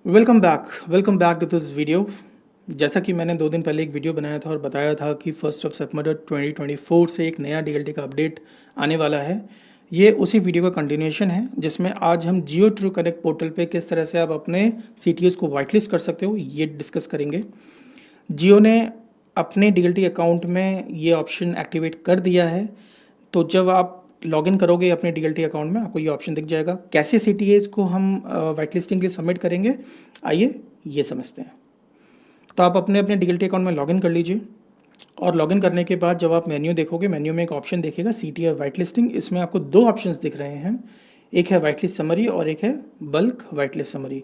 Welcome back to this video. जैसा कि मैंने 2 दिन पहले एक वीडियो बनाया था और बताया था कि 1 सितंबर 2024 से एक नया डीएलटी का अपडेट आने वाला है। ये उसी वीडियो का कंटिन्यूएशन है जिसमें आज हम जियो ट्रू कनेक्ट पोर्टल पे किस तरह से आप अपने सीटीएस को वाइट लिस्ट कर सकते हो ये डिस्कस करेंगे। जियो ने अपने डीएलटी अकाउंट में ये ऑप्शन एक्टिवेट कर दिया है, तो जब आप लॉगिन करोगे अपने डीएलटी अकाउंट में आपको ये ऑप्शन दिख जाएगा। कैसे सीटीएस को हम वाइट लिस्टिंग के लिए सबमिट करेंगे, आइए ये समझते हैं। तो आप अपने अपने डीएलटी अकाउंट में लॉगिन कर लीजिए और लॉगिन करने के बाद जब आप मेन्यू देखोगे, मेन्यू में एक ऑप्शन देखिएगा सीटीए वाइट लिस्टिंग। इसमें आपको 2 ऑप्शंस दिख रहे हैं, एक है वाइट लिस्ट समरी और एक है बल्क वाइट लिस्ट समरी।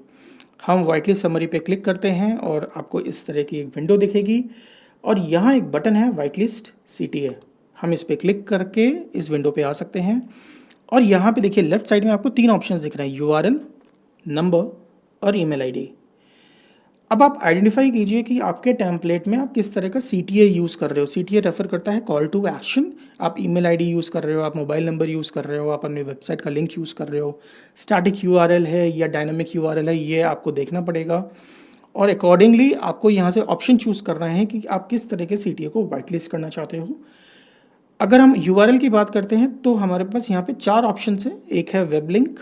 हम वाइट लिस्ट समरी पे क्लिक करते हैं और आपको इस तरह की एक विंडो दिखेगी और यहाँ एक बटन है वाइट लिस्ट सीटीए। हम इस पर क्लिक करके इस विंडो पे आ सकते हैं और यहाँ पे देखिए लेफ्ट साइड में आपको 3 ऑप्शंस दिख रहे हैं, यूआरएल, नंबर और ईमेल आईडी। अब आप आइडेंटिफाई कीजिए कि आपके टेम्पलेट में आप किस तरह का सीटीए यूज़ कर रहे हो। सीटीए रेफर करता है कॉल टू एक्शन। आप ईमेल आईडी यूज़ कर रहे हो, आप मोबाइल नंबर यूज़ कर रहे हो, आप अपने वेबसाइट का लिंक यूज़ कर रहे हो, स्टैटिक यूआरएल है या डायनामिक यूआरएल है, ये आपको देखना पड़ेगा और अकॉर्डिंगली आपको यहाँ से ऑप्शन चूज़ करना है कि आप किस तरह के सीटीए को वाइट लिस्ट करना चाहते हो। अगर हम यूआरएल की बात करते हैं तो हमारे पास यहाँ पे 4 ऑप्शन है। एक है वेब लिंक,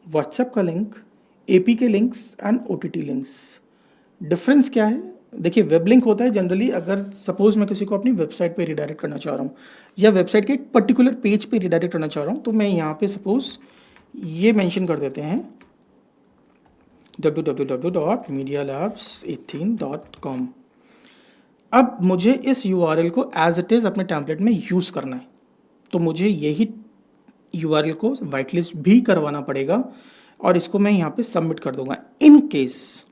व्हाट्सएप का लिंक, एपी के links and OTT links. Difference क्या है? देखिए, वेब लिंक होता है जनरली अगर सपोज मैं किसी को अपनी वेबसाइट पे रिडायरेक्ट करना चाह रहा हूँ या वेबसाइट के एक पर्टिकुलर पेज पे रिडायरेक्ट करना चाह रहा हूँ, तो मैं यहाँ पे सपोज ये मेंशन कर देते हैं www.medialabs18.com। अब मुझे इस यूआरएल को एज इट इज़ अपने टेम्पलेट में यूज़ करना है, तो मुझे यही यूआरएल को वाइट लिस्ट भी करवाना पड़ेगा और इसको मैं यहाँ पे सबमिट कर दूंगा। इन केस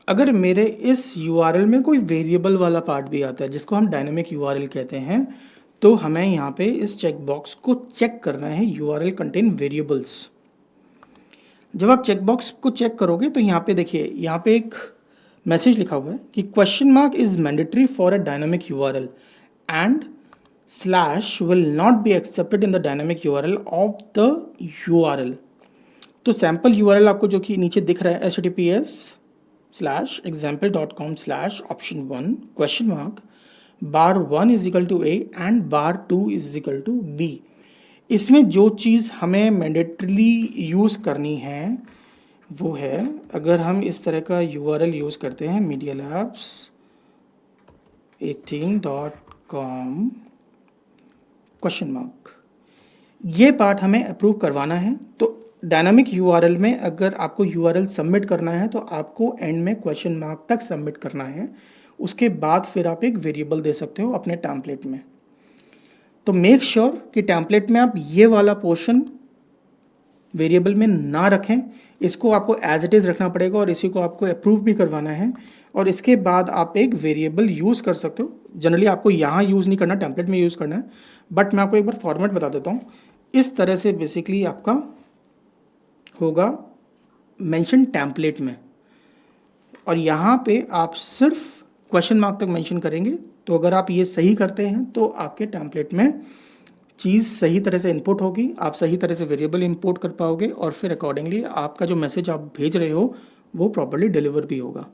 अगर मेरे इस यूआरएल में कोई वेरिएबल वाला पार्ट भी आता है जिसको हम डायनेमिक यूआरएल कहते हैं, तो हमें यहाँ पे इस चेक बॉक्स को चेक करना है, यूआरएल कंटेन वेरिएबल्स। जब आप चेक बॉक्स को चेक करोगे तो यहाँ पे देखिए, यहाँ पे एक मैसेज लिखा हुआ है कि question mark is mandatory for a dynamic URL and slash will not be accepted in the dynamic URL of the URL. तो सैम्पल यूआरएल आपको जो कि नीचे दिख रहा है https:/example.com/option1 question mark bar1 is equal to a and bar2 is equal to b। इसमें जो चीज़ हमें मैंडेटरीली यूज़ करनी है वो है, अगर हम इस तरह का यूआरएल यूज़ करते हैं medialabs18.com क्वेश्चन मार्क, ये पार्ट हमें अप्रूव करवाना है। तो डायनामिक यूआरएल में अगर आपको यूआरएल सबमिट करना है तो आपको एंड में क्वेश्चन मार्क तक सबमिट करना है, उसके बाद फिर आप एक वेरिएबल दे सकते हो अपने टेम्पलेट में। तो मेक श्योर कि टेम्पलेट में आप ये वाला पोर्शन वेरिएबल में ना रखें, इसको आपको एज इट इज़ रखना पड़ेगा और इसी को आपको अप्रूव भी करवाना है और इसके बाद आप एक वेरिएबल यूज़ कर सकते हो। जनरली आपको यहाँ यूज़ नहीं करना, टेम्पलेट में यूज़ करना है, बट मैं आपको एक बार फॉर्मेट बता देता हूँ। इस तरह से बेसिकली आपका होगा मेंशन टेम्पलेट में और यहाँ पे आप सिर्फ क्वेश्चन मार्क तक मेंशन करेंगे। तो अगर आप ये सही करते हैं तो आपके टेम्पलेट में चीज़ सही तरह से इनपुट होगी, आप सही तरह से वेरिएबल इंपोर्ट कर पाओगे और फिर अकॉर्डिंगली आपका जो मैसेज आप भेज रहे हो वो प्रॉपर्ली डिलीवर भी होगा।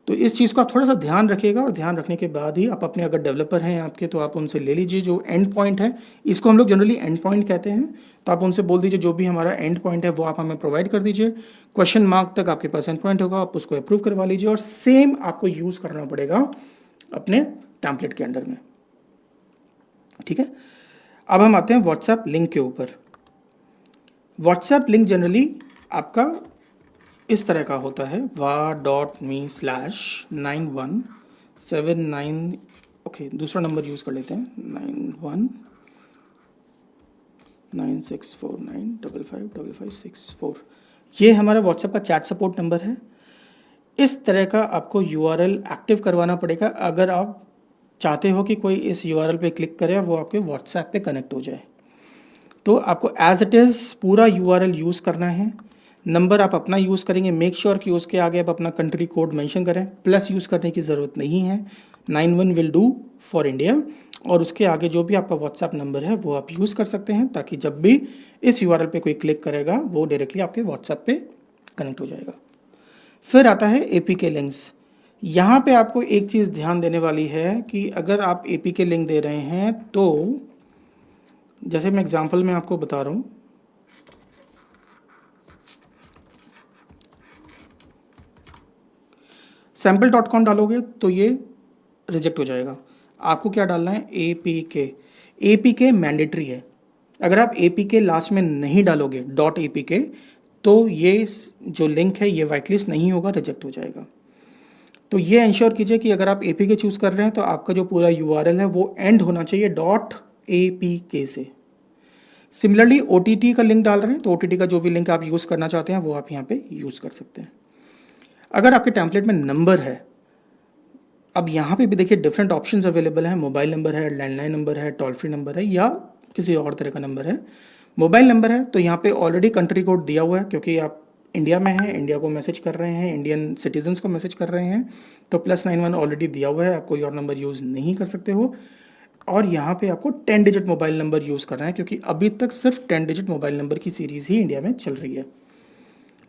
तो इस चीज़ को आप थोड़ा सा ध्यान रखिएगा और ध्यान रखने के बाद ही आप अपने, अगर डेवलपर हैं आपके तो आप उनसे ले लीजिए जो एंड पॉइंट है, इसको हम लोग जनरली एंड पॉइंट कहते हैं, तो आप उनसे बोल दीजिए जो भी हमारा एंड पॉइंट है वो आप हमें प्रोवाइड कर दीजिए। क्वेश्चन मार्क तक आपके पास एंड पॉइंट होगा, आप उसको अप्रूव करवा लीजिए और सेम आपको यूज़ करना पड़ेगा अपने टेम्पलेट के अंडर में। ठीक है, अब हम आते हैं व्हाट्सएप लिंक के ऊपर। व्हाट्सएप लिंक जनरली आपका इस तरह का होता है var.me/9179। ओके, दूसरा नंबर यूज़ कर लेते हैं 919649555564। ये हमारा व्हाट्सएप का चैट सपोर्ट नंबर है। इस तरह का आपको यूआरएल एक्टिव करवाना पड़ेगा अगर आप चाहते हो कि कोई इस यूआरएल पे क्लिक करे और वो आपके व्हाट्सएप पे कनेक्ट हो जाए। तो आपको एज इट इज़ पूरा यूआरएल यूज़ करना है। नंबर आप अपना यूज़ करेंगे, मेक श्योर कि उसके आगे आप अपना कंट्री कोड मेंशन करें, प्लस यूज़ करने की ज़रूरत नहीं है, 91 विल डू फॉर इंडिया। और उसके आगे जो भी आपका व्हाट्सएप नंबर है वो आप यूज़ कर सकते हैं ताकि जब भी इस यूआरएल पे कोई क्लिक करेगा वो डायरेक्टली आपके व्हाट्सएप पे कनेक्ट हो जाएगा। फिर आता है APK लिंक्स। यहाँ पे आपको एक चीज़ ध्यान देने वाली है कि अगर आप APK लिंक दे रहे हैं तो जैसे मैं एग्जांपल में आपको बता रहा हूँ, sample.com डालोगे तो ये रिजेक्ट हो जाएगा। आपको क्या डालना है, APK। APK मैंडेटरी है। अगर आप APK लास्ट में नहीं डालोगे .apk तो ये जो लिंक है ये वाइट लिस्ट नहीं होगा, रिजेक्ट हो जाएगा। तो ये इंश्योर कीजिए कि अगर आप APK चूज़ कर रहे हैं तो आपका जो पूरा URL है वो एंड होना चाहिए .apk से। सिमिलरली OTT का लिंक डाल रहे हैं तो OTT का जो भी लिंक आप यूज़ करना चाहते हैं वो आप यहाँ पे यूज़ कर सकते हैं। अगर आपके टेम्पलेट में नंबर है, अब यहाँ पे भी देखिए डिफरेंट ऑप्शंस अवेलेबल हैं। मोबाइल नंबर है, लैंडलाइन नंबर है, टोल फ्री नंबर है या किसी और तरह का नंबर है। मोबाइल नंबर है तो यहाँ पे ऑलरेडी कंट्री कोड दिया हुआ है क्योंकि आप इंडिया में हैं, इंडिया को मैसेज कर रहे हैं, इंडियन सिटीजन्स को मैसेज कर रहे हैं, तो +91 ऑलरेडी दिया हुआ है, आप कोई और नंबर यूज़ नहीं कर सकते हो। और यहाँ पे आपको 10 डिजिट मोबाइल नंबर यूज़ करना है क्योंकि अभी तक सिर्फ 10 डिजिट मोबाइल नंबर की सीरीज़ ही इंडिया में चल रही है।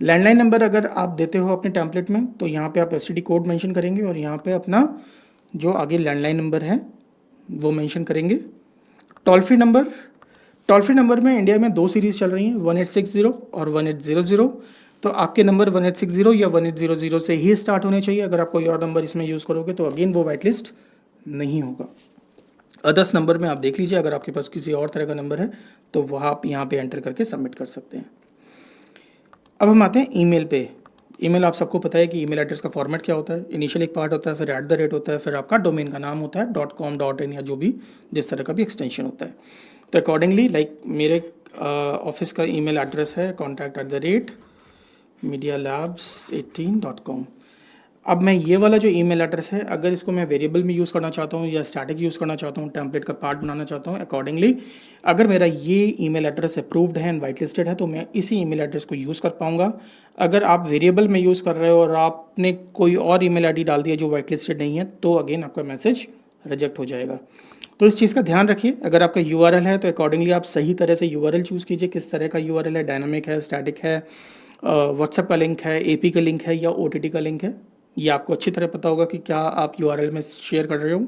लैंडलाइन नंबर अगर आप देते हो अपने टेम्पलेट में तो यहाँ पे आप STD कोड मेंशन करेंगे और यहाँ पे अपना जो आगे लैंडलाइन नंबर है वो मेंशन करेंगे। टोल फ्री नंबर में इंडिया में 2 सीरीज़ चल रही हैं, 1860 और 1800। तो आपके नंबर 1860 या 1800 से ही स्टार्ट होने चाहिए। अगर आप कोई और नंबर इसमें यूज़ करोगे तो अगेन वो वाइट लिस्ट नहीं होगा। अदर्स नंबर में आप देख लीजिए, अगर आपके पास किसी और तरह का नंबर है तो वह आप यहाँ पे एंटर करके सबमिट कर सकते हैं। अब हम आते हैं ईमेल पे। ईमेल आप सबको पता है कि ईमेल एड्रेस का फॉर्मेट क्या होता है। इनिशियल एक पार्ट होता है, फिर @ होता है, फिर आपका डोमेन का नाम होता है .com .in या जो भी जिस तरह का भी एक्सटेंशन होता है। तो अकॉर्डिंगली लाइक मेरे ऑफिस का ईमेल एड्रेस है contact@medialabs18.com। अब मैं ये वाला जो ईमेल एड्रेस है, अगर इसको मैं वेरिएबल में यूज़ करना चाहता हूँ या स्टैटिक यूज़ करना चाहता हूँ, टेम्पलेट का पार्ट बनाना चाहता हूँ, अकॉर्डिंगली अगर मेरा ये ईमेल एड्रेस अप्रूव्ड है एंड वाइट लिस्टेड है तो मैं इसी ईमेल एड्रेस को यूज़ कर पाऊँगा। अगर आप वेरिएबल में यूज़ कर रहे हो और आपने कोई और ईमेल आईडी डाल दिया जो वाइट लिस्टेड नहीं है तो अगेन आपका मैसेज रिजेक्ट हो जाएगा। तो इस चीज़ का ध्यान रखिए। अगर आपका URL है तो अकॉर्डिंगली आप सही तरह से URL चूज़ कीजिए, किस तरह का URL है, डायनामिक है, स्टैटिक है, व्हाट्सएप का लिंक है, AP का लिंक है या OTT का लिंक है। ये आपको अच्छी तरह पता होगा कि क्या आप URL में शेयर कर रहे हो,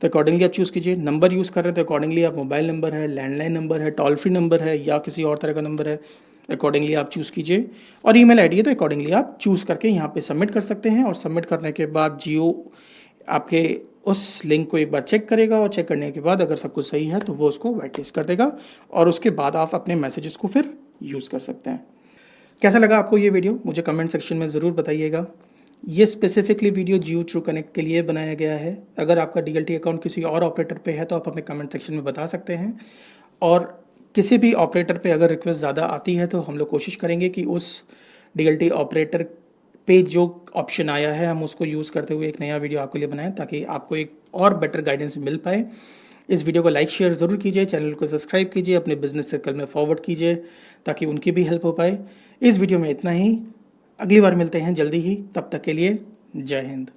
तो अकॉर्डिंगली आप चूज़ कीजिए। नंबर यूज़ कर रहे हैं तो अकॉर्डिंगली आप मोबाइल नंबर है, लैंडलाइन नंबर है, टोल फ्री नंबर है या किसी और तरह का नंबर है, अकॉर्डिंगली आप चूज़ कीजिए। और ईमेल आईडी है तो अकॉर्डिंगली आप चूज़ करके यहाँ पे सबमिट कर सकते हैं। और सबमिट करने के बाद जियो आपके उस लिंक को एक बार चेक करेगा और चेक करने के बाद अगर सब कुछ सही है तो वो उसको वाइट लिस्ट कर देगा और उसके बाद आप अपने मैसेजेस को फिर यूज़ कर सकते हैं। कैसा लगा आपको ये वीडियो, मुझे कमेंट सेक्शन में ज़रूर बताइएगा। ये स्पेसिफिकली वीडियो जियो ट्रू कनेक्ट के लिए बनाया गया है। अगर आपका DLT अकाउंट किसी और ऑपरेटर पे है तो आप हमें कमेंट सेक्शन में बता सकते हैं। और किसी भी ऑपरेटर पे अगर रिक्वेस्ट ज़्यादा आती है तो हम लोग कोशिश करेंगे कि उस DLT ऑपरेटर पे जो ऑप्शन आया है हम उसको यूज़ करते हुए एक नया वीडियो आपके लिए बनाएं ताकि आपको एक और बेटर गाइडेंस मिल पाए। इस वीडियो को लाइक शेयर ज़रूर कीजिए, चैनल को सब्सक्राइब कीजिए, अपने बिजनेस सर्कल में फॉरवर्ड कीजिए ताकि उनकी भी हेल्प हो पाए। इस वीडियो में इतना ही, अगली बार मिलते हैं जल्दी ही, तब तक के लिए जय हिंद।